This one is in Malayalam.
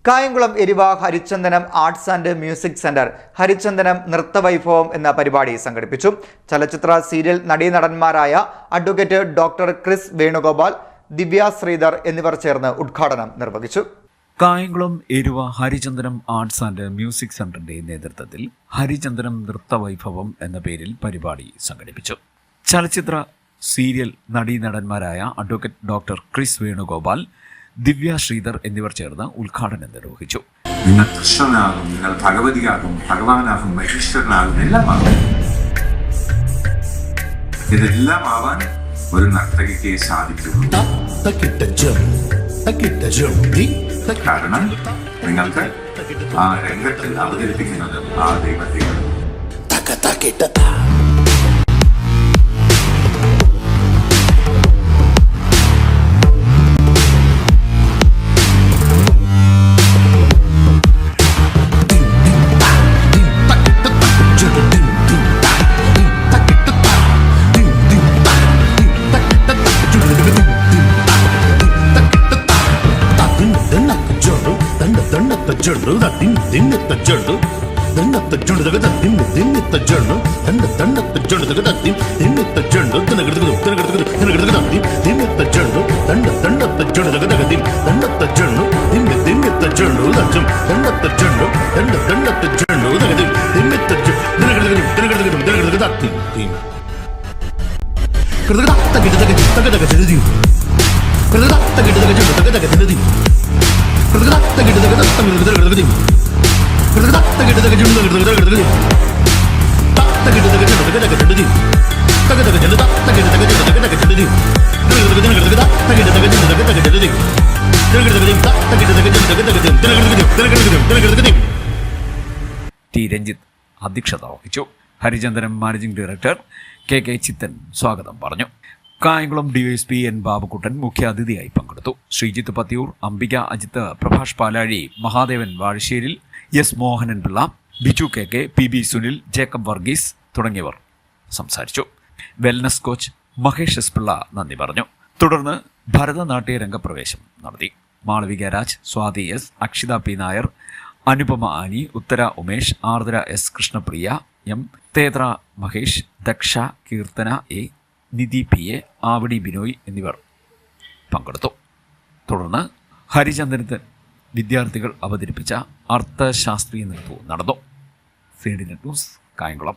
Kayamkulam Eruva Harichandanam arts and music centre Harichandanam നൃത്തവൈഭവം എന്ന പരിപാടി സംഘടിപ്പിച്ചു. ചലച്ചിത്ര സീരിയൽ നടീനടന്മാരായ advocate doctor Kris Venugopal, Divya Sridhar എന്നിവർ ചേർന്ന് ഉദ്ഘാടനം നിർവഹിച്ചു. Kayamkulam Eruva Harichandanam arts and music സെന്ററിന്റെ നേതൃത്വത്തിൽ ഹരിചന്ദനം നൃത്തവൈഭവം എന്ന പേരിൽ പരിപാടി സംഘടിപ്പിച്ചു. ചലച്ചിത്ര സീരിയൽ നടീനടന്മാരായ advocate doctor Kris Venugopal, Divya Sridhar എന്നിവർ ചേർന്ന് ഉദ്ഘാടനം നിർവഹിച്ചു. നിങ്ങൾ കൃഷ്ണനാകും, നിങ്ങൾ ഭഗവതിയാകും, ഭഗവാനാകും, മഹേശ്വരനാകും, എല്ലാം ആകും. ഇതെല്ലാം ആവാൻ ഒരു നർത്തകിക്ക് സാധിക്കുള്ളൂ. കാരണം നിങ്ങൾക്ക് ആ രംഗത്തിൽ അവതരിപ്പിക്കുന്നത് ആ ദൈവത്തെയാണ്. ടി രഞ്ജിത്ത് അധ്യക്ഷത വഹിച്ചു. ഹരിചന്ദനം മാനേജിംഗ് ഡയറക്ടർ കെ ചിത്തൻ സ്വാഗതം പറഞ്ഞു. കായംകുളം ഡിവൈഎസ്പി എൻ ബാബുക്കുട്ടൻ മുഖ്യാതിഥിയായി പങ്കെടുത്തു. Sreejith Pathiyoor, Ambika Ajith, Prabhash Palazhi, Mahadevan Vazhasseril, S Mohanan Pillai, Biju K, P Sunil, Jacob Varghese തുടങ്ങിയവർ സംസാരിച്ചു. Wellness coach Mahesh S Pillai നന്ദി പറഞ്ഞു. തുടർന്ന് ഭരതനാട്യ രംഗപ്രവേശം നടത്തി. Malavika Raj, Swathi S, Akshitha P Nair, Anupama Annie, Uthara Umesh, Ardra S, Krishnapriya M, Thethra Mahesh, Daksha, Keerthana A, Nidhi P A, Avadi Binoy എന്നിവർ പങ്കെടുത്തു. തുടർന്ന് ഹരിചന്ദനത്തിൽ വിദ്യാർത്ഥികൾ അവതരിപ്പിച്ച അർത്ഥശാസ്ത്രീയ നൃത്തവും നടന്നു. C D net news, Kayamkulam.